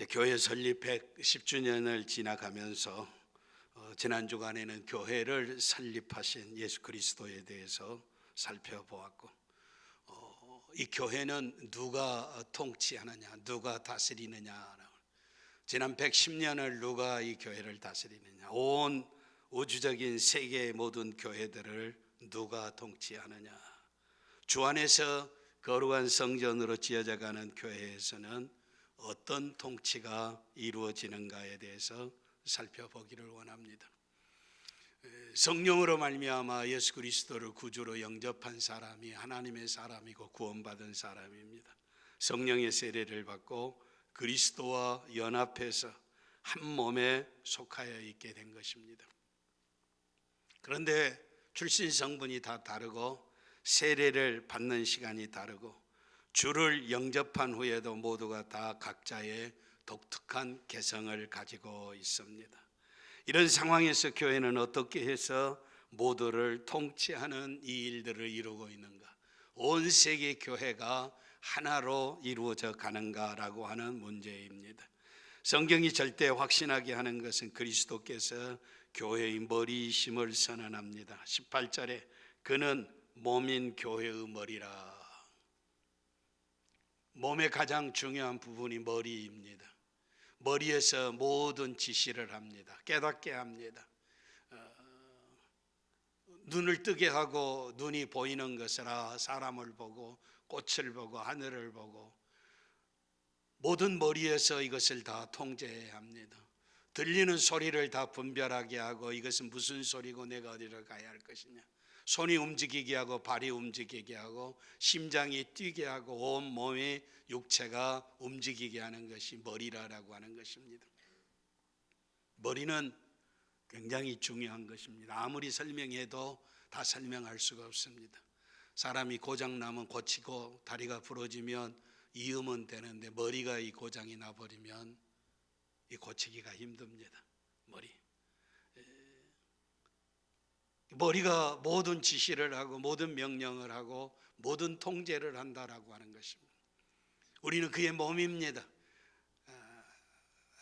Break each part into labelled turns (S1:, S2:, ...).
S1: 이제 교회 설립 110주년을 지나가면서 지난 주간에는 교회를 설립하신 예수 그리스도에 대해서 살펴보았고, 이 교회는 누가 통치하느냐, 누가 다스리느냐. 지난 110년을 누가 이 교회를 다스리느냐, 온 우주적인 세계의 모든 교회들을 누가 통치하느냐. 주 안에서 거룩한 성전으로 지어져가는 교회에서는 어떤 통치가 이루어지는가에 대해서 살펴보기를 원합니다. 성령으로 말미암아 예수 그리스도를 구주로 영접한 사람이 하나님의 사람이고 구원받은 사람입니다. 성령의 세례를 받고 그리스도와 연합해서 한 몸에 속하여 있게 된 것입니다. 그런데 출신 성분이 다 다르고 세례를 받는 시간이 다르고 주를 영접한 후에도 모두가 다 각자의 독특한 개성을 가지고 있습니다. 이런 상황에서 교회는 어떻게 해서 모두를 통치하는 이 일들을 이루고 있는가, 온 세계 교회가 하나로 이루어져 가는가라고 하는 문제입니다. 성경이 절대 확신하게 하는 것은 그리스도께서 교회의 머리이심을 선언합니다. 18절에 그는 몸인 교회의 머리라. 몸의 가장 중요한 부분이 머리입니다. 머리에서 모든 지시를 합니다. 깨닫게 합니다. 눈을 뜨게 하고 눈이 보이는 것을 사람을 보고 꽃을 보고 하늘을 보고 모든 머리에서 이것을 다 통제해야 합니다. 들리는 소리를 다 분별하게 하고 이것은 무슨 소리고 내가 어디로 가야 할 것이냐, 손이 움직이게 하고 발이 움직이게 하고 심장이 뛰게 하고 온 몸의 육체가 움직이게 하는 것이 머리라고 하는 것입니다. 머리는 굉장히 중요한 것입니다. 아무리 설명해도 다 설명할 수가 없습니다. 사람이 고장나면 고치고 다리가 부러지면 이으면 되는데 머리가 이 고장이 나버리면 이 고치기가 힘듭니다. 머리가 모든 지시를 하고 모든 명령을 하고 모든 통제를 한다라고 하는 것입니다. 우리는 그의 몸입니다.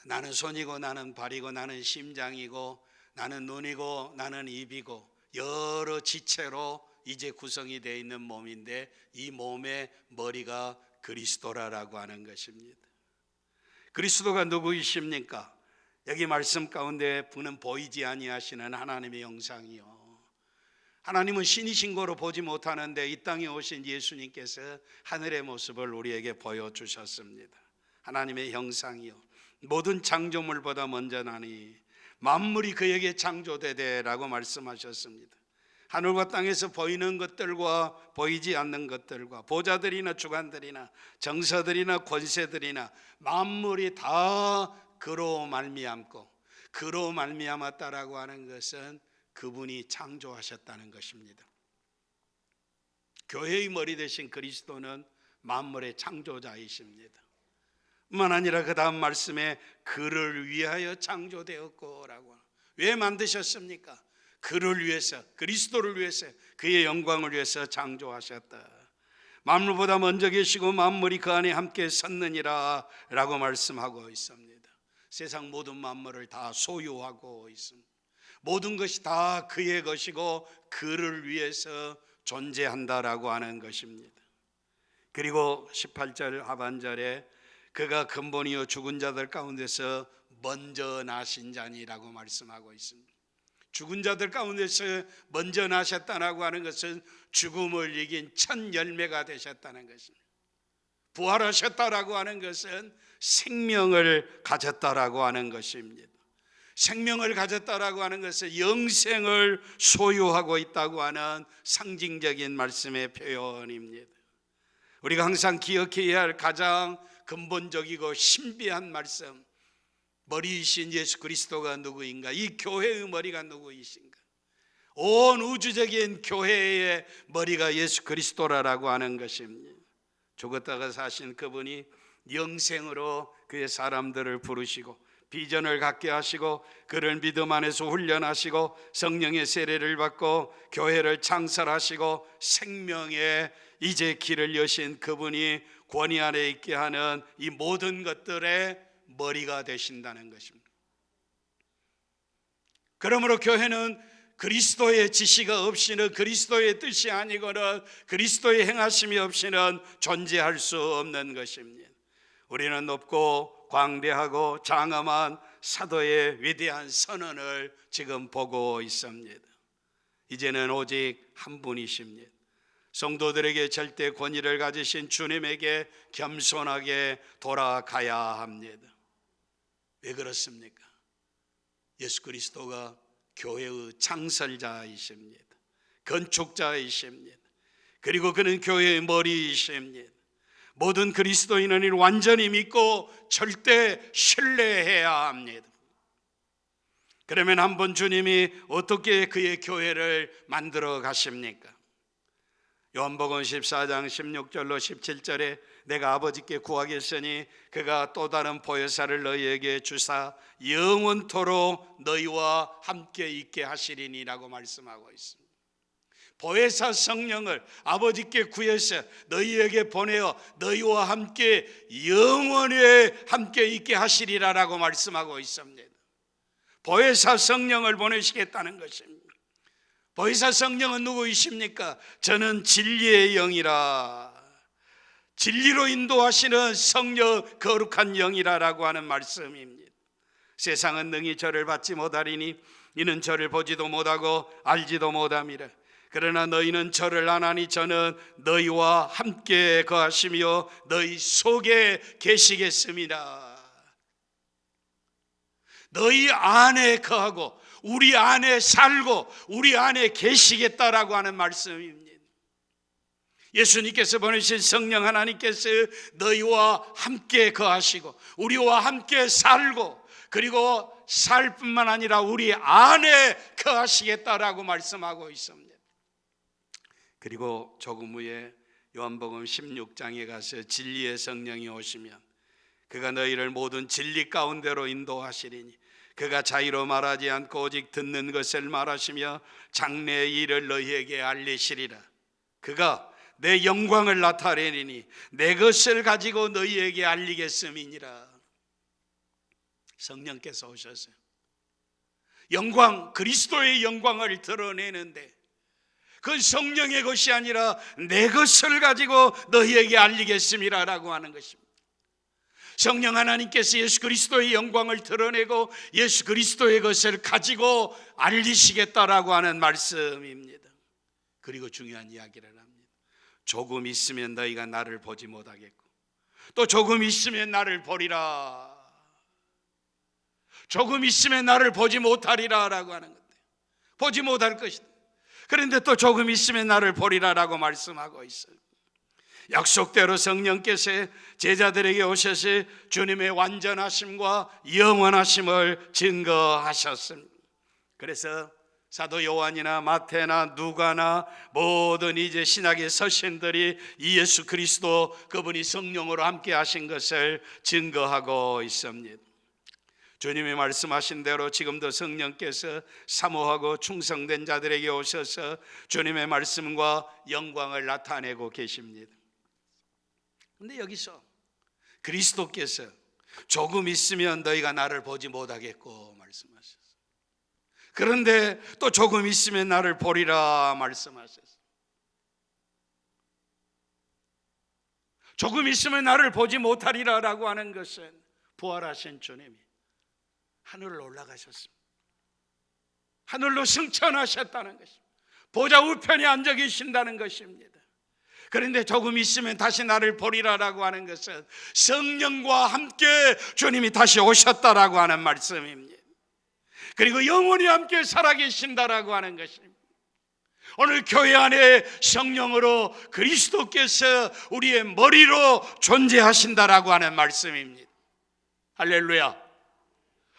S1: 나는 손이고 나는 발이고 나는 심장이고 나는 눈이고 나는 입이고 여러 지체로 이제 구성이 되어 있는 몸인데 이 몸의 머리가 그리스도라고 하는 것입니다. 그리스도가 누구이십니까? 여기 말씀 가운데 그는 보이지 아니하시는 하나님의 형상이요, 하나님은 신이신 거로 보지 못하는데 이 땅에 오신 예수님께서 하늘의 모습을 우리에게 보여주셨습니다. 하나님의 형상이요, 모든 창조물보다 먼저 나니 만물이 그에게 창조되되라고 말씀하셨습니다. 하늘과 땅에서 보이는 것들과 보이지 않는 것들과 보좌들이나 주관들이나 정서들이나 권세들이나 만물이 다 그로 말미암고 그로 말미암았다라고 하는 것은 그분이 창조하셨다는 것입니다. 교회의 머리 되신 그리스도는 만물의 창조자이십니다. 뿐만 아니라 그 다음 말씀에 그를 위하여 창조되었고라고. 왜 만드셨습니까? 그를 위해서, 그리스도를 위해서, 그의 영광을 위해서 창조하셨다. 만물보다 먼저 계시고 만물이 그 안에 함께 섰느니라 라고 말씀하고 있습니다. 세상 모든 만물을 다 소유하고 있습니다. 모든 것이 다 그의 것이고 그를 위해서 존재한다라고 하는 것입니다. 그리고 18절 하반절에 그가 근본이요 죽은 자들 가운데서 먼저 나신 자니라고 말씀하고 있습니다. 죽은 자들 가운데서 먼저 나셨다라고 하는 것은 죽음을 이긴 첫 열매가 되셨다는 것입니다. 부활하셨다라고 하는 것은 생명을 가졌다라고 하는 것입니다. 생명을 가졌다라고 하는 것은 영생을 소유하고 있다고 하는 상징적인 말씀의 표현입니다. 우리가 항상 기억해야 할 가장 근본적이고 신비한 말씀, 머리이신 예수 그리스도가 누구인가? 이 교회의 머리가 누구이신가? 온 우주적인 교회의 머리가 예수 그리스도라고 하는 것입니다. 죽었다가 사신 그분이 영생으로 그의 사람들을 부르시고 비전을 갖게 하시고 그를 믿음 안에서 훈련하시고 성령의 세례를 받고 교회를 창설하시고 생명의 이제 길을 여신 그분이 권위 안에 있게 하는 이 모든 것들의 머리가 되신다는 것입니다. 그러므로 교회는 그리스도의 지시가 없이는, 그리스도의 뜻이 아니거나 그리스도의 행하심이 없이는 존재할 수 없는 것입니다. 우리는 높고 광대하고 장엄한 사도의 위대한 선언을 지금 보고 있습니다. 이제는 오직 한 분이십니다. 성도들에게 절대 권위를 가지신 주님에게 겸손하게 돌아가야 합니다. 왜 그렇습니까? 예수 그리스도가 교회의 창설자이십니다. 건축자이십니다. 그리고 그는 교회의 머리이십니다. 모든 그리스도인은 이를 완전히 믿고 절대 신뢰해야 합니다. 그러면 한번 주님이 어떻게 그의 교회를 만들어 가십니까? 요한복음 14장 16절로 17절에 내가 아버지께 구하겠으니 그가 또 다른 보혜사를 너희에게 주사 영원토록 너희와 함께 있게 하시리니라고 말씀하고 있습니다. 보혜사 성령을 아버지께 구해서 너희에게 보내어 너희와 함께 영원히 함께 있게 하시리라라고 말씀하고 있습니다. 보혜사 성령을 보내시겠다는 것입니다. 보혜사 성령은 누구이십니까? 저는 진리의 영이라, 진리로 인도하시는 성령 거룩한 영이라라고 하는 말씀입니다. 세상은 능히 저를 받지 못하리니 이는 저를 보지도 못하고 알지도 못함이라. 그러나 너희는 저를 아나니 저는 너희와 함께 거하시며 너희 속에 계시겠습니다. 너희 안에 거하고 우리 안에 살고 우리 안에 계시겠다라고 하는 말씀입니다. 예수님께서 보내신 성령 하나님께서 너희와 함께 거하시고 우리와 함께 살고 그리고 살 뿐만 아니라 우리 안에 거하시겠다라고 말씀하고 있습니다. 그리고 조금 후에 요한복음 16장에 가서 진리의 성령이 오시면 그가 너희를 모든 진리 가운데로 인도하시리니 그가 자의로 말하지 않고 오직 듣는 것을 말하시며 장래의 일을 너희에게 알리시리라. 그가 내 영광을 나타내리니 내 것을 가지고 너희에게 알리겠음이니라. 성령께서 오셨어요. 영광, 그리스도의 영광을 드러내는데 그건 성령의 것이 아니라 내 것을 가지고 너희에게 알리겠음이라라고 하는 것입니다. 성령 하나님께서 예수 그리스도의 영광을 드러내고 예수 그리스도의 것을 가지고 알리시겠다라고 하는 말씀입니다. 그리고 중요한 이야기를 합니다. 조금 있으면 너희가 나를 보지 못하겠고 또 조금 있으면 나를 보리라. 조금 있으면 나를 보지 못하리라 라고 하는 건데 보지 못할 것이다. 그런데 또 조금 있으면 나를 보리라라고 말씀하고 있어요. 약속대로 성령께서 제자들에게 오셔서 주님의 완전하심과 영원하심을 증거하셨습니다. 그래서 사도 요한이나 마태나 누가나 모든 이제 신약의 서신들이 이 예수 그리스도 그분이 성령으로 함께 하신 것을 증거하고 있습니다. 주님이 말씀하신 대로 지금도 성령께서 사모하고 충성된 자들에게 오셔서 주님의 말씀과 영광을 나타내고 계십니다. 그런데 여기서 그리스도께서 조금 있으면 너희가 나를 보지 못하겠고 말씀하셨어요. 그런데 또 조금 있으면 나를 보리라 말씀하셨어요. 조금 있으면 나를 보지 못하리라 라고 하는 것은 부활하신 주님이 하늘로 올라가셨습니다. 하늘로 승천하셨다는 것입니다. 보좌 우편에 앉아 계신다는 것입니다. 그런데 조금 있으면 다시 나를 보리라라고 하는 것은 성령과 함께 주님이 다시 오셨다라고 하는 말씀입니다. 그리고 영원히 함께 살아계신다라고 하는 것입니다. 오늘 교회 안에 성령으로 그리스도께서 우리의 머리로 존재하신다라고 하는 말씀입니다. 할렐루야.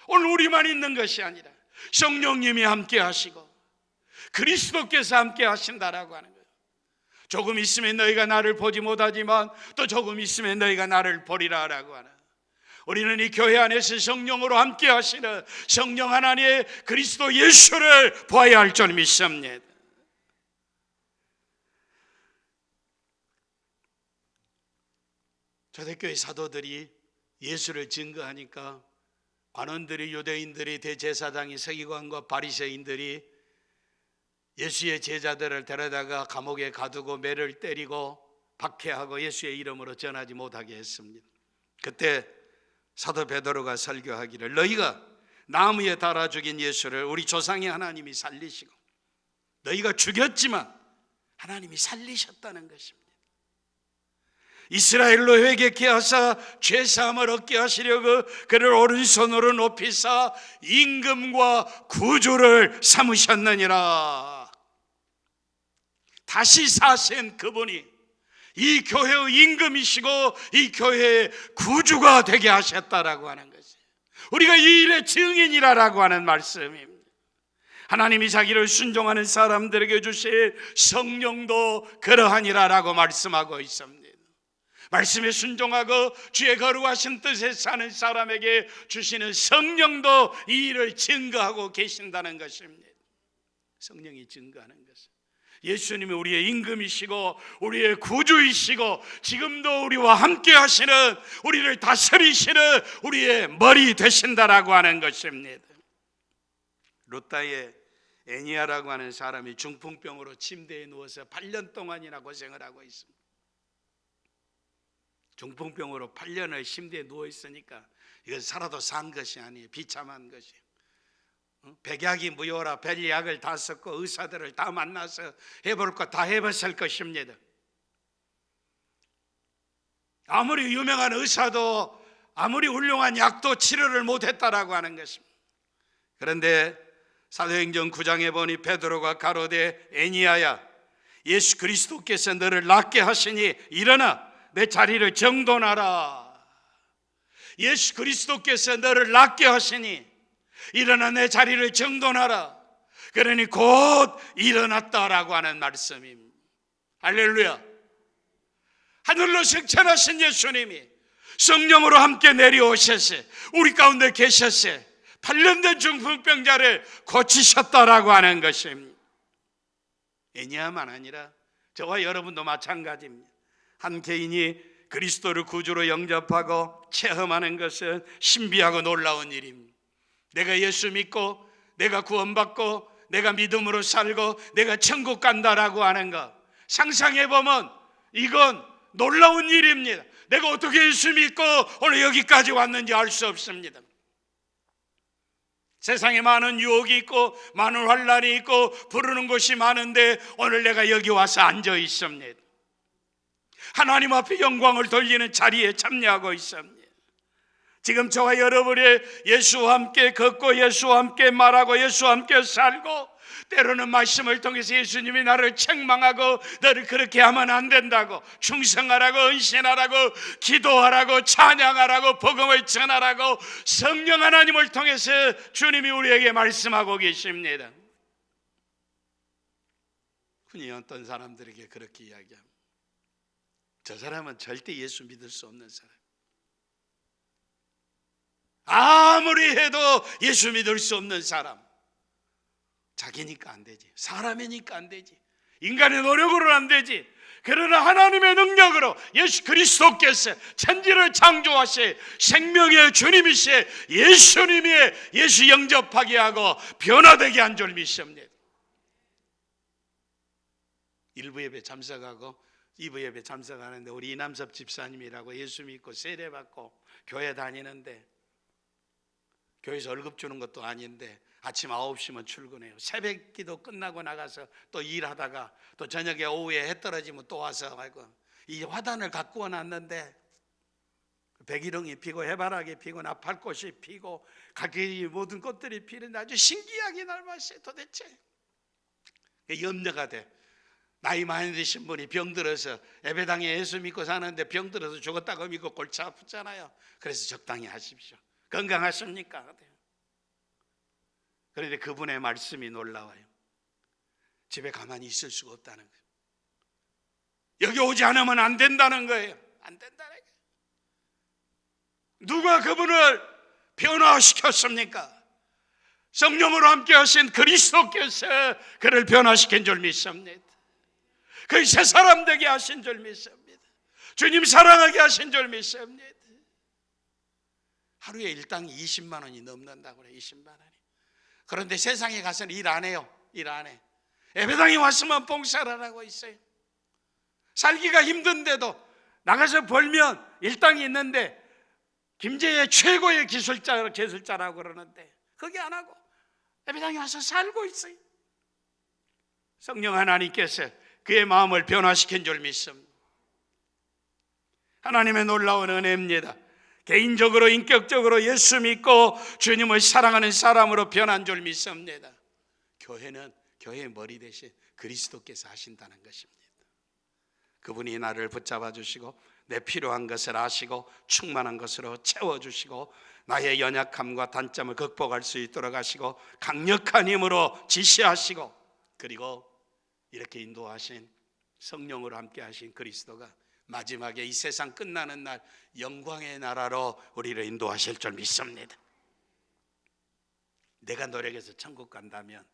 S1: 오늘 우리만 있는 것이 아니라 성령님이 함께 하시고 그리스도께서 함께 하신다라고 하는 거예요. 조금 있으면 너희가 나를 보지 못하지만 또 조금 있으면 너희가 나를 보리라라고 하는, 우리는 이 교회 안에서 성령으로 함께 하시는 성령 하나님의 그리스도 예수를 보아야 할 줄 믿습니다. 초대교회 사도들이 예수를 증거하니까 관원들이, 유대인들이, 대제사장이, 서기관과 바리새인들이 예수의 제자들을 데려다가 감옥에 가두고 매를 때리고 박해하고 예수의 이름으로 전하지 못하게 했습니다. 그때 사도 베드로가 설교하기를, 너희가 나무에 달아 죽인 예수를 우리 조상의 하나님이 살리시고 너희가 죽였지만 하나님이 살리셨다는 것입니다. 이스라엘로 회개케 하사 죄사함을 얻게 하시려고 그를 오른손으로 높이사 임금과 구주를 삼으셨느니라. 다시 사신 그분이 이 교회의 임금이시고 이 교회의 구주가 되게 하셨다라고 하는 것이에요. 우리가 이 일의 증인이라고 하는 말씀입니다. 하나님이 자기를 순종하는 사람들에게 주실 성령도 그러하니라라고 말씀하고 있습니다. 말씀에 순종하고 주의 거룩하신 뜻에 사는 사람에게 주시는 성령도 이 일을 증거하고 계신다는 것입니다. 성령이 증거하는 것은 예수님이 우리의 임금이시고 우리의 구주이시고 지금도 우리와 함께 하시는, 우리를 다스리시는 우리의 머리 되신다라고 하는 것입니다. 루타의 애니아라고 하는 사람이 중풍병으로 침대에 누워서 8년 동안이나 고생을 하고 있습니다. 중풍병으로 8년을 침대에 누워 있으니까 이건 살아도 산 것이 아니에요. 비참한 것이에요. 백약이 무효라 벨약을 다 썼고 의사들을 다 만나서 해볼 것 다 해봤을 것입니다. 아무리 유명한 의사도 아무리 훌륭한 약도 치료를 못했다라고 하는 것입니다. 그런데 사도행전 9장에 보니 베드로가 가로되, 애니아야, 예수 그리스도께서 너를 낫게 하시니 일어나 내 자리를 정돈하라. 예수 그리스도께서 너를 낫게 하시니 일어나 내 자리를 정돈하라. 그러니 곧 일어났다라고 하는 말씀입니다. 할렐루야. 하늘로 승천하신 예수님이 성령으로 함께 내려오셔서 우리 가운데 계셔서 8년 된 중풍병자를 고치셨다라고 하는 것입니다. 애니아만 아니라 저와 여러분도 마찬가지입니다. 한 개인이 그리스도를 구주로 영접하고 체험하는 것은 신비하고 놀라운 일입니다. 내가 예수 믿고 내가 구원받고 내가 믿음으로 살고 내가 천국 간다라고 하는 것, 상상해보면 이건 놀라운 일입니다. 내가 어떻게 예수 믿고 오늘 여기까지 왔는지 알 수 없습니다. 세상에 많은 유혹이 있고 많은 환난이 있고 부르는 곳이 많은데 오늘 내가 여기 와서 앉아 있습니다. 하나님 앞에 영광을 돌리는 자리에 참여하고 있습니다. 지금 저와 여러분이 예수와 함께 걷고 예수와 함께 말하고 예수와 함께 살고, 때로는 말씀을 통해서 예수님이 나를 책망하고 너를 그렇게 하면 안 된다고, 충성하라고, 헌신하라고, 기도하라고, 찬양하라고, 복음을 전하라고 성령 하나님을 통해서 주님이 우리에게 말씀하고 계십니다. 흔히 어떤 사람들에게 그렇게 이야기합니다. 저 사람은 절대 예수 믿을 수 없는 사람, 아무리 해도 예수 믿을 수 없는 사람. 자기니까 안 되지, 사람이니까 안 되지, 인간의 노력으로는 안 되지. 그러나 하나님의 능력으로 예수 그리스도께서 천지를 창조하시 생명의 주님이시 예수님이 예수 영접하게 하고 변화되게 한 줄 믿습니다. 일부 예배 참석하고 2부 예배 참석하는데 우리 이남섭 집사님이라고 예수 믿고 세례받고 교회 다니는데, 교회에서 월급 주는 것도 아닌데 아침 9시면 출근해요. 새벽 기도 끝나고 나가서 또 일하다가 또 저녁에 오후에 해 떨어지면 또 와서 이 화단을 갖고 와놨는데 백일홍이 피고 해바라기 피고 나팔꽃이 피고 각기 모든 꽃들이 피는데 아주 신기하게 닮았어요. 도대체 염려가 돼. 나이 많이 드신 분이 병들어서 예배당에 예수 믿고 사는데 병들어서 죽었다고 믿고 골치 아프잖아요. 그래서 적당히 하십시오. 건강하십니까? 그런데 그분의 말씀이 놀라워요. 집에 가만히 있을 수가 없다는 거예요. 여기 오지 않으면 안 된다는 거예요. 안 된다는 거예요. 누가 그분을 변화시켰습니까? 성령으로 함께 하신 그리스도께서 그를 변화시킨 줄 믿습니다. 그의 새 사람 되게 하신 줄 믿습니다. 주님 사랑하게 하신 줄 믿습니다. 하루에 일당 20만 원이 넘는다고 그래. 20만 원이. 그런데 세상에 가서는 일 안 해요. 일 안 해. 예배당에 왔으면 봉사를 하고 있어요. 살기가 힘든데도 나가서 벌면 일당이 있는데 김제의 최고의 기술자라고 그러는데 그게 안 하고 예배당에 와서 살고 있어요. 성령 하나님께서 그의 마음을 변화시킨 줄 믿습니다. 하나님의 놀라운 은혜입니다. 개인적으로 인격적으로 예수 믿고 주님을 사랑하는 사람으로 변한 줄 믿습니다. 교회는 교회의 머리 대신 그리스도께서 하신다는 것입니다. 그분이 나를 붙잡아 주시고 내 필요한 것을 아시고 충만한 것으로 채워주시고 나의 연약함과 단점을 극복할 수 있도록 하시고 강력한 힘으로 지시하시고 그리고 이렇게 인도하신 성령으로 함께 하신 그리스도가 마지막에 이 세상 끝나는 날 영광의 나라로 우리를 인도하실 줄 믿습니다. 내가 노력해서 천국 간다면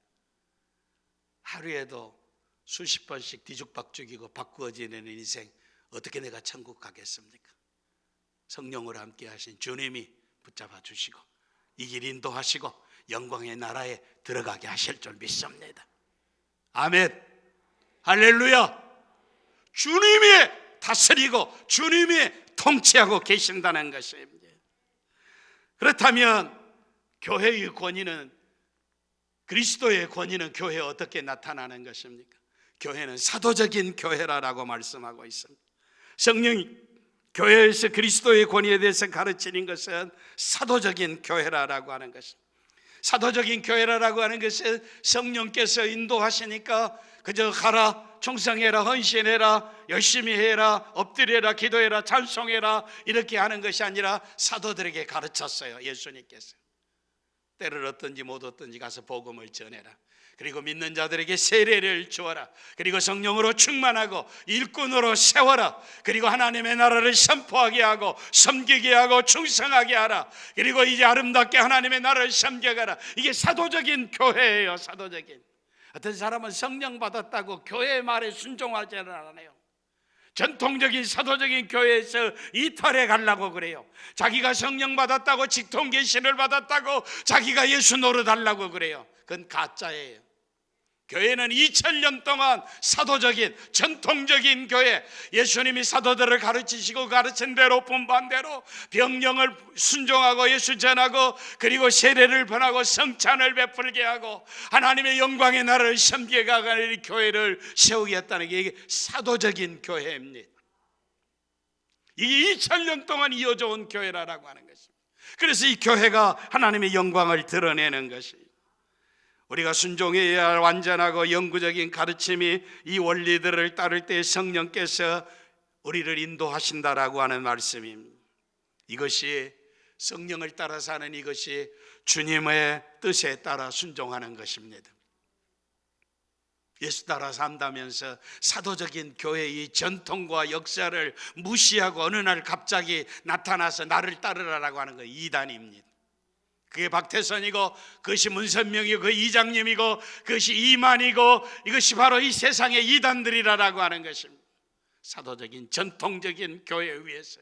S1: 하루에도 수십 번씩 뒤죽박죽이고 바꾸어지는 인생 어떻게 내가 천국 가겠습니까? 성령으로 함께 하신 주님이 붙잡아 주시고 이 길 인도하시고 영광의 나라에 들어가게 하실 줄 믿습니다. 아멘. 할렐루야. 주님이 다스리고 주님이 통치하고 계신다는 것입니다. 그렇다면 교회의 권위는 그리스도의 권위는 교회에 어떻게 나타나는 것입니까? 교회는 사도적인 교회라고 말씀하고 있습니다. 성령이 교회에서 그리스도의 권위에 대해서 가르치는 것은 사도적인 교회라고 하는 것입니다. 사도적인 교회라고 하는 것은 성령께서 인도하시니까 그저 가라, 충성해라, 헌신해라, 열심히 해라, 엎드려라, 기도해라, 찬송해라 이렇게 하는 것이 아니라 사도들에게 가르쳤어요. 예수님께서 때를 얻든지 못 얻든지 가서 복음을 전해라. 그리고 믿는 자들에게 세례를 주어라. 그리고 성령으로 충만하고 일꾼으로 세워라. 그리고 하나님의 나라를 선포하게 하고 섬기게 하고 충성하게 하라. 그리고 이제 아름답게 하나님의 나라를 섬겨가라. 이게 사도적인 교회예요. 사도적인. 어떤 사람은 성령 받았다고 교회의 말에 순종하지는 않아요. 전통적인 사도적인 교회에서 이탈해 가려고 그래요. 자기가 성령 받았다고 직통 계시를 받았다고 자기가 예수 노릇하려고 그래요. 그건 가짜예요. 교회는 2000년 동안 사도적인 전통적인 교회, 예수님이 사도들을 가르치시고 가르친 대로 분반 대로 병령을 순종하고 예수 전하고 그리고 세례를 변하고 성찬을 베풀게 하고 하나님의 영광의 나라를 섬기게 가는 교회를 세우겠다는 게 이게 사도적인 교회입니다. 이게 2000년 동안 이어져 온 교회라고 하는 것입니다. 그래서 이 교회가 하나님의 영광을 드러내는 것입니다. 우리가 순종해야 할 완전하고 영구적인 가르침이 이 원리들을 따를 때 성령께서 우리를 인도하신다라고 하는 말씀입니다. 이것이 성령을 따라 사는 이것이 주님의 뜻에 따라 순종하는 것입니다. 예수 따라 산다면서 사도적인 교회의 전통과 역사를 무시하고 어느 날 갑자기 나타나서 나를 따르라라고 하는 거 이단입니다. 그게 박태선이고 그것이 문선명이고 그 이장님이고 그것이 이만이고 이것이 바로 이 세상의 이단들이라고 하는 것입니다. 사도적인 전통적인 교회 위에서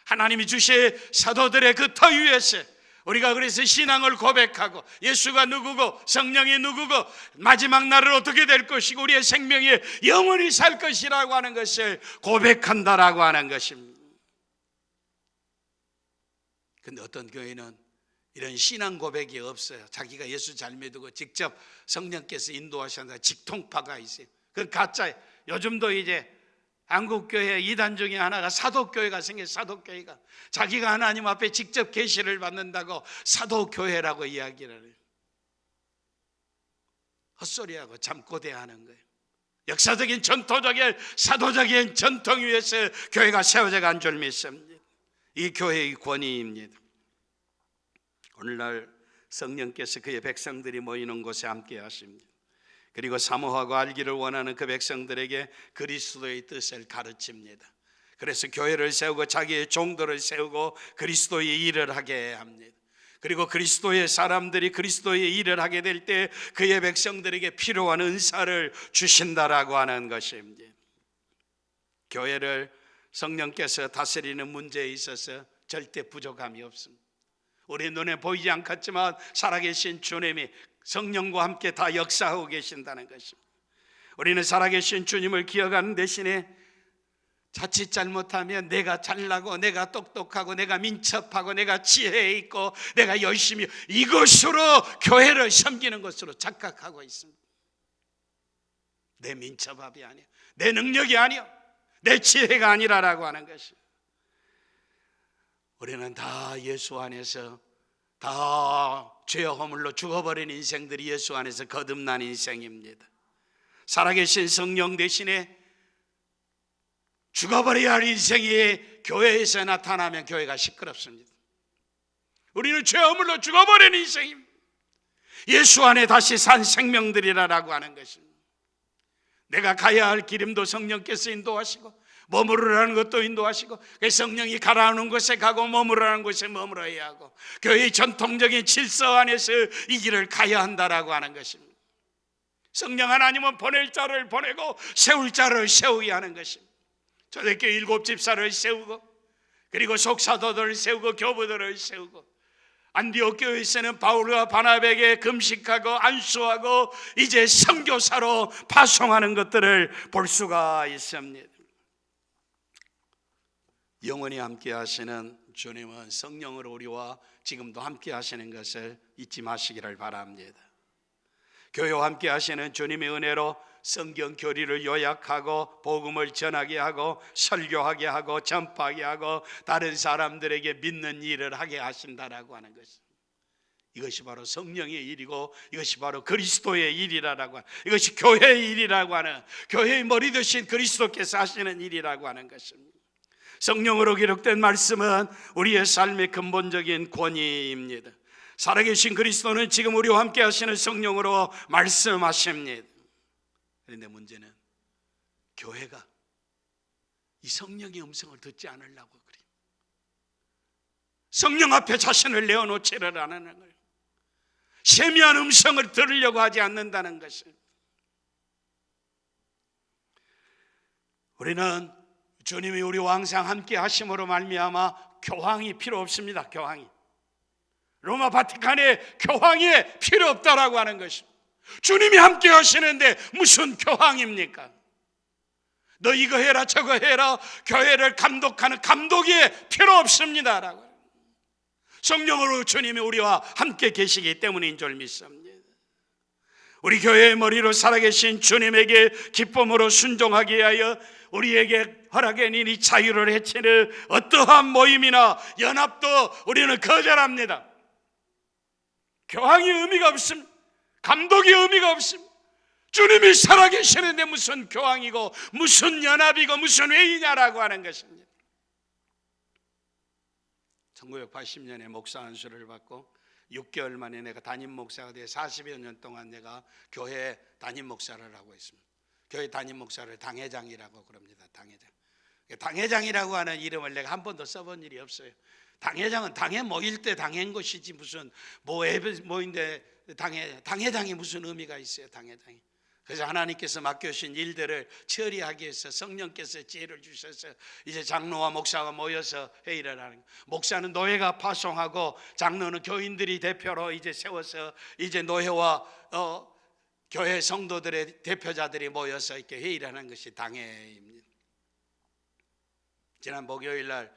S1: 하나님이 주신 사도들의 그 터 위에서 우리가 그래서 신앙을 고백하고 예수가 누구고 성령이 누구고 마지막 날은 어떻게 될 것이고 우리의 생명이 영원히 살 것이라고 하는 것을 고백한다라고 하는 것입니다. 그런데 어떤 교회는 이런 신앙 고백이 없어요. 자기가 예수 잘 믿고 직접 성령께서 인도하신다 직통파가 있어요. 그건 가짜예요. 요즘도 이제 한국교회 이단 중에 하나가 사도교회가 생겨요. 사도교회가 자기가 하나님 앞에 직접 계시를 받는다고 사도교회라고 이야기를 해요. 헛소리하고 잠꼬대하는 거예요. 역사적인 전통적인 사도적인 전통 위에서 교회가 세워져 간 줄 믿습니다. 이 교회의 권위입니다. 오늘날 성령께서 그의 백성들이 모이는 곳에 함께 하십니다. 그리고 사모하고 알기를 원하는 그 백성들에게 그리스도의 뜻을 가르칩니다. 그래서 교회를 세우고 자기의 종들을 세우고 그리스도의 일을 하게 합니다. 그리고 그리스도의 사람들이 그리스도의 일을 하게 될 때 그의 백성들에게 필요한 은사를 주신다라고 하는 것입니다. 교회를 성령께서 다스리는 문제에 있어서 절대 부족함이 없습니다. 우리 눈에 보이지 않겠지만 살아계신 주님이 성령과 함께 다 역사하고 계신다는 것입니다. 우리는 살아계신 주님을 기억하는 대신에 자칫 잘못하면 내가 잘나고 내가 똑똑하고 내가 민첩하고 내가 지혜 있고 내가 열심히, 이것으로 교회를 섬기는 것으로 착각하고 있습니다. 내 민첩함이 아니야, 내 능력이 아니야, 내 지혜가 아니라라고 하는 것이. 우리는 다 예수 안에서, 다 죄와 허물로 죽어버린 인생들이 예수 안에서 거듭난 인생입니다. 살아계신 성령 대신에 죽어버려야 할 인생이 교회에서 나타나면 교회가 시끄럽습니다. 우리는 죄와 허물로 죽어버린 인생입니다. 예수 안에 다시 산 생명들이라고 하는 것입니다. 내가 가야 할 기름도 성령께서 인도하시고 머무르라는 것도 인도하시고, 성령이 가라는 곳에 가고 머무르라는 곳에 머물러야 하고, 교회의 전통적인 질서 안에서 이 길을 가야 한다라고 하는 것입니다. 성령 하나님은 보낼 자를 보내고 세울 자를 세우게 하는 것입니다. 초대교회 7집사를 세우고, 그리고 속사도들을 세우고 교부들을 세우고, 안디옥 교회에서는 바울과 바나바에게 금식하고 안수하고 이제 선교사로 파송하는 것들을 볼 수가 있습니다. 영원히 함께 하시는 주님은 성령으로 우리와 지금도 함께 하시는 것을 잊지 마시기를 바랍니다. 교회와 함께 하시는 주님의 은혜로 성경 교리를 요약하고 복음을 전하게 하고 설교하게 하고 전파하게 하고 다른 사람들에게 믿는 일을 하게 하신다라고 하는 것입니다. 이것이 바로 성령의 일이고 이것이 바로 그리스도의 일이라고 하는, 이것이 교회의 일이라고 하는, 교회의 머리 되신 그리스도께서 하시는 일이라고 하는 것입니다. 성령으로 기록된 말씀은 우리의 삶의 근본적인 권위입니다. 살아계신 그리스도는 지금 우리와 함께 하시는 성령으로 말씀하십니다. 그런데 문제는 교회가 이 성령의 음성을 듣지 않으려고 그래요. 성령 앞에 자신을 내어놓지를 않는 거예요. 세미한 음성을 들으려고 하지 않는다는 것입니다. 우리는 주님이 우리와 항상 함께 하심으로 말미암아 교황이 필요 없습니다. 교황이, 로마 바티칸에 교황이 필요 없다라고 하는 것입니다. 주님이 함께 하시는데 무슨 교황입니까? 너 이거 해라 저거 해라, 교회를 감독하는 감독이 필요 없습니다라고. 성령으로 주님이 우리와 함께 계시기 때문인 줄 믿습니다. 우리 교회의 머리로 살아계신 주님에게 기쁨으로 순종하게 하여 우리에게 허락해낸 이 자유를 해치는 어떠한 모임이나 연합도 우리는 거절합니다. 교황이 의미가 없습니다. 감독이 의미가 없습니다. 주님이 살아계시는데 무슨 교황이고 무슨 연합이고 무슨 회의냐라고 하는 것입니다. 1980년에 목사 안수를 받고 6개월 만에 내가 담임 목사가 돼 40여 년 동안 내가 교회 담임 목사를 하고 있습니다. 교회 담임 목사를 당회장이라고 그럽니다. 당회장. 당회장이라고 하는 이름을 내가 한 번도 써본 일이 없어요. 당회장은 당회 모일 때 당회인 것이지 무슨 모인데 당회장이 무슨 의미가 있어요. 당회장이. 그래서 하나님께서 맡겨주신 일들을 처리하기 위해서 성령께서 지혜를 주셔서 이제 장로와 목사가 모여서 회의를 하는 거예요. 목사는 노회가 파송하고 장로는 교인들이 대표로 이제 세워서 이제 노회와 교회 성도들의 대표자들이 모여서 이렇게 회의를 하는 것이 당회입니다. 지난 목요일 날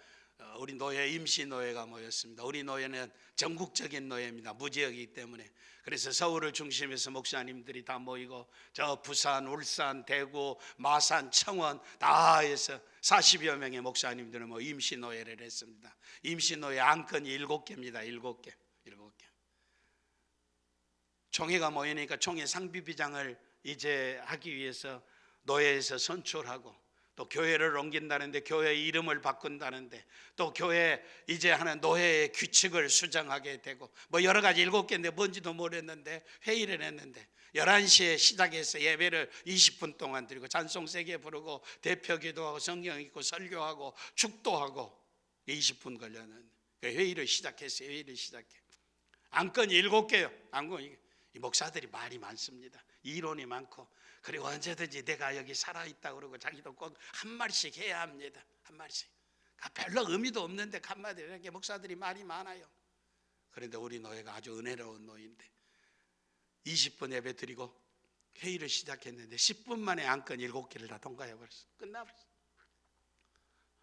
S1: 우리 노회 임시노회가 모였습니다. 우리 노회는 전국적인 노회입니다. 무지역이기 때문에. 그래서 서울을 중심해서 목사님들이 다 모이고 저 부산, 울산, 대구, 마산, 청원 다 해서 40여 명의 목사님들은 임시노회를 했습니다. 임시노회 안건이 7개입니다. 7개. 총회가 모이니까 총회 상비비장을 이제 하기 위해서 노회에서 선출하고 또 교회를 옮긴다는데 교회 이름을 바꾼다는데 또 교회 이제 하는 노회의 규칙을 수정하게 되고 여러 가지 7개인데 뭔지도 모르겠는데 회의를 했는데 11시에 시작해서 예배를 20분 동안 드리고 찬송 세게 부르고 대표 기도하고 성경 읽고 설교하고 축도하고 20분 걸렸는데 회의를 시작했어요. 회의를 시작해. 안건이 7개요. 안건이. 이 목사들이 말이 많습니다. 이론이 많고 그리고 언제든지 내가 여기 살아있다 그러고 자기도 꼭 한 말씩 해야 합니다. 한 말씩. 별로 의미도 없는데 한마디 이렇게 목사들이 말이 많아요. 그런데 우리 노예가 아주 은혜로운 노예인데 20분 예배 드리고 회의를 시작했는데 10분 만에 안건 7개를 다 통과해버렸어. 끝나버렸어.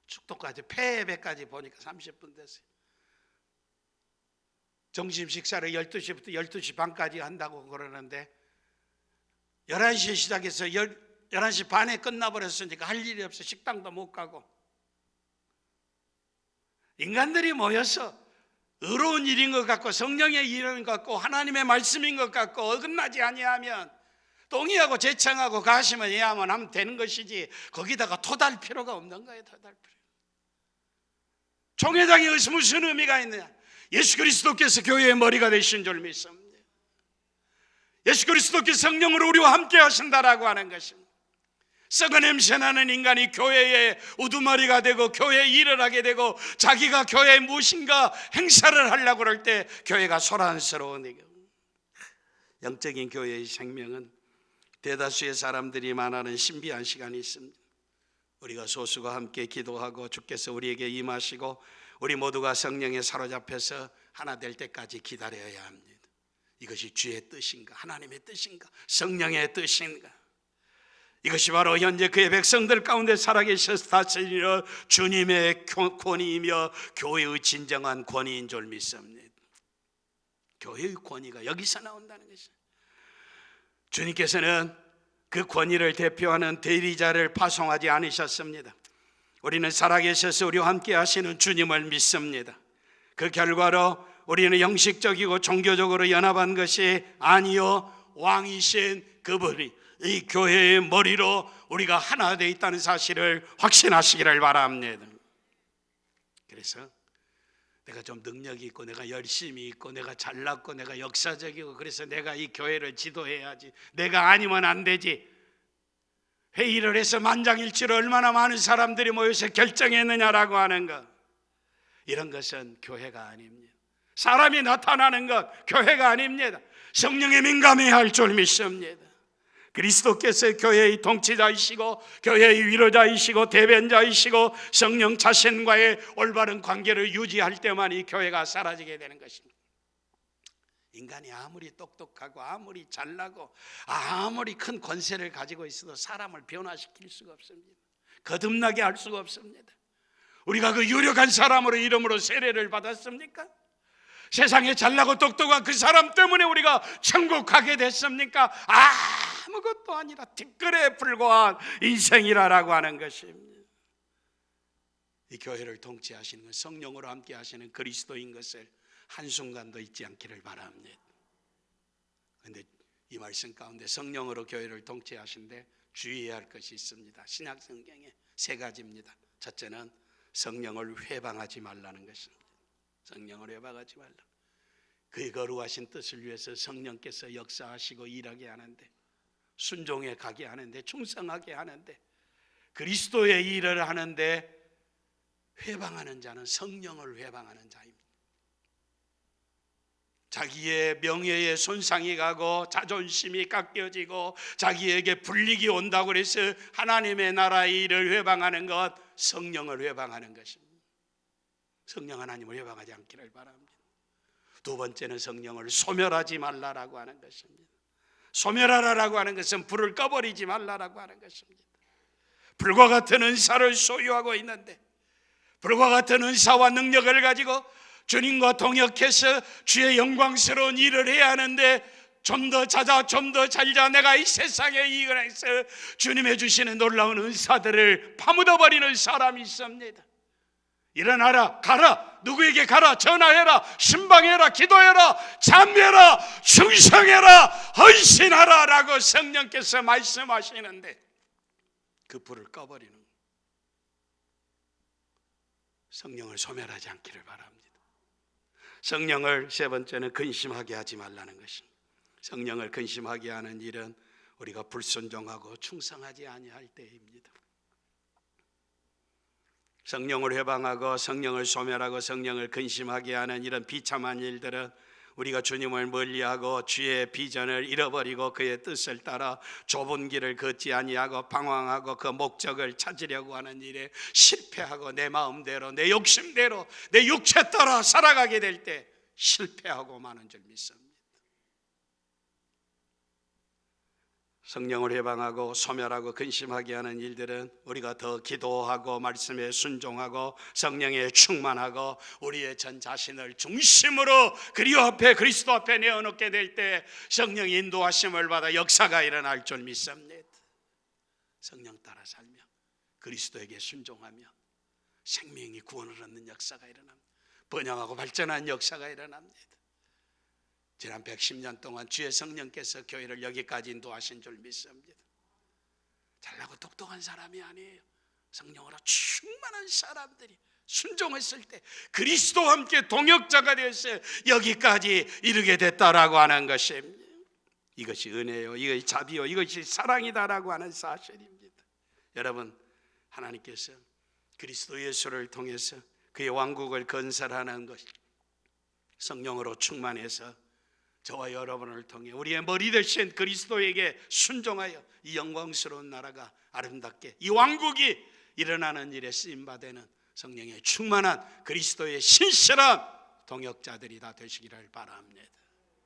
S1: 축도까지 폐예배까지 보니까 30분 됐어요. 점심 식사를 12시부터 12시 반까지 한다고 그러는데 11시에 시작해서 11시 반에 끝나버렸으니까 할 일이 없어. 식당도 못 가고. 인간들이 모여서 의로운 일인 것 같고 성령의 일인 것 같고 하나님의 말씀인 것 같고 어긋나지 아니하면 동의하고 제청하고 가시면 예하면 하면 되는 것이지 거기다가 토달 필요가 없는 거예요. 토달 필요. 총회장이 무슨 의미가 있느냐? 예수 그리스도께서 교회의 머리가 되신 줄 믿습니다. 예수 그리스도께서 성령으로 우리와 함께 하신다라고 하는 것입니다. 썩은 냄새나는 인간이 교회의 우두머리가 되고 교회에 일을 하게 되고 자기가 교회에 무엇인가 행사를 하려고 그럴 때 교회가 소란스러운 얘기예요. 영적인 교회의 생명은 대다수의 사람들이 말하는 신비한 시간이 있습니다. 우리가 소수가 함께 기도하고 주께서 우리에게 임하시고 우리 모두가 성령에 사로잡혀서 하나 될 때까지 기다려야 합니다. 이것이 주의 뜻인가? 하나님의 뜻인가? 성령의 뜻인가? 이것이 바로 현재 그의 백성들 가운데 살아계셔서 다스리는 주님의 권위이며 교회의 진정한 권위인 줄 믿습니다. 교회의 권위가 여기서 나온다는 것이죠. 주님께서는 그 권위를 대표하는 대리자를 파송하지 않으셨습니다. 우리는 살아계셔서 우리와 함께 하시는 주님을 믿습니다. 그 결과로 우리는 형식적이고 종교적으로 연합한 것이 아니요 왕이신 그분이 이 교회의 머리로 우리가 하나 되어 있다는 사실을 확신하시기를 바랍니다. 그래서 내가 좀 능력이 있고 내가 열심히 있고 내가 잘났고 내가 역사적이고 그래서 내가 이 교회를 지도해야지, 내가 아니면 안 되지, 회의를 해서 만장일치로 얼마나 많은 사람들이 모여서 결정했느냐라고 하는 것, 이런 것은 교회가 아닙니다. 사람이 나타나는 것 교회가 아닙니다. 성령에 민감해야 할 줄 믿습니다. 그리스도께서 교회의 통치자이시고 교회의 위로자이시고 대변자이시고 성령 자신과의 올바른 관계를 유지할 때만 이 교회가 사라지게 되는 것입니다. 인간이 아무리 똑똑하고 아무리 잘나고 아무리 큰 권세를 가지고 있어도 사람을 변화시킬 수가 없습니다. 거듭나게 할 수가 없습니다. 우리가 그 유력한 사람으로 이름으로 세례를 받았습니까? 세상에 잘나고 똑똑한 그 사람 때문에 우리가 천국 가게 됐습니까? 아무것도 아니라 티끌에 불과한 인생이라고 하는 것입니다. 이 교회를 통치하시는 건 성령으로 함께 하시는 그리스도인 것을 한순간도 잊지 않기를 바랍니다. 그런데 이 말씀 가운데 성령으로 교회를 통치하신데 주의해야 할 것이 있습니다. 신약 성경에 3가지입니다. 첫째는 성령을 회방하지 말라는 것입니다. 성령을 회방하지 말라. 그의 거룩하신 뜻을 위해서 성령께서 역사하시고 일하게 하는데, 순종해 가게 하는데, 충성하게 하는데, 그리스도의 일을 하는데 회방하는 자는 성령을 회방하는 자입니다. 자기의 명예에 손상이 가고 자존심이 깎여지고 자기에게 불이익이 온다고 해서 하나님의 나라의 일을 회방하는 것, 성령을 회방하는 것입니다. 성령 하나님을 회방하지 않기를 바랍니다. 두 번째는 성령을 소멸하지 말라라고 하는 것입니다. 소멸하라라고 하는 것은 불을 꺼버리지 말라라고 하는 것입니다. 불과 같은 은사를 소유하고 있는데, 불과 같은 은사와 능력을 가지고 주님과 동역해서 주의 영광스러운 일을 해야 하는데 좀 더 자자, 좀 더 잘자, 내가 이 세상에 이익을 해서 주님의 주시는 놀라운 은사들을 파묻어버리는 사람이 있습니다. 일어나라, 가라, 누구에게 가라, 전화해라, 신방해라, 기도해라, 참여해라, 충성해라, 헌신하라 라고 성령께서 말씀하시는데 그 불을 꺼버리는, 성령을 소멸하지 않기를 바랍니다. 성령을 세 번째는 근심하게 하지 말라는 것입니다. 성령을 근심하게 하는 일은 우리가 불순종하고 충성하지 아니할 때입니다. 성령을 회방하고 성령을 소멸하고 성령을 근심하게 하는 이런 비참한 일들은 우리가 주님을 멀리하고 주의 비전을 잃어버리고 그의 뜻을 따라 좁은 길을 걷지 아니하고 방황하고 그 목적을 찾으려고 하는 일에 실패하고 내 마음대로, 내 욕심대로, 내 육체 따라 살아가게 될 때 실패하고 마는 줄 믿습니다. 성령을 해방하고 소멸하고 근심하게 하는 일들은 우리가 더 기도하고 말씀에 순종하고 성령에 충만하고 우리의 전 자신을 중심으로 그리스도 앞에 내어놓게 될 때 성령 인도하심을 받아 역사가 일어날 줄 믿습니다. 성령 따라 살며 그리스도에게 순종하며 생명이 구원을 얻는 역사가 일어납니다. 번영하고 발전한 역사가 일어납니다. 지난 110년 동안 주의 성령께서 교회를 여기까지 인도하신 줄 믿습니다. 잘나고 똑똑한 사람이 아니에요. 성령으로 충만한 사람들이 순종했을 때 그리스도와 함께 동역자가 되었어요. 여기까지 이르게 됐다라고 하는 것입니다. 이것이 은혜요, 이것이 자비요, 이것이 사랑이다라고 하는 사실입니다. 여러분, 하나님께서 그리스도 예수를 통해서 그의 왕국을 건설하는 것, 성령으로 충만해서 저와 여러분을 통해 우리의 머리 대신 그리스도에게 순종하여 이 영광스러운 나라가 아름답게 이 왕국이 일어나는 일에 쓰임받는 성령의 충만한 그리스도의 신실한 동역자들이 다 되시기를 바랍니다.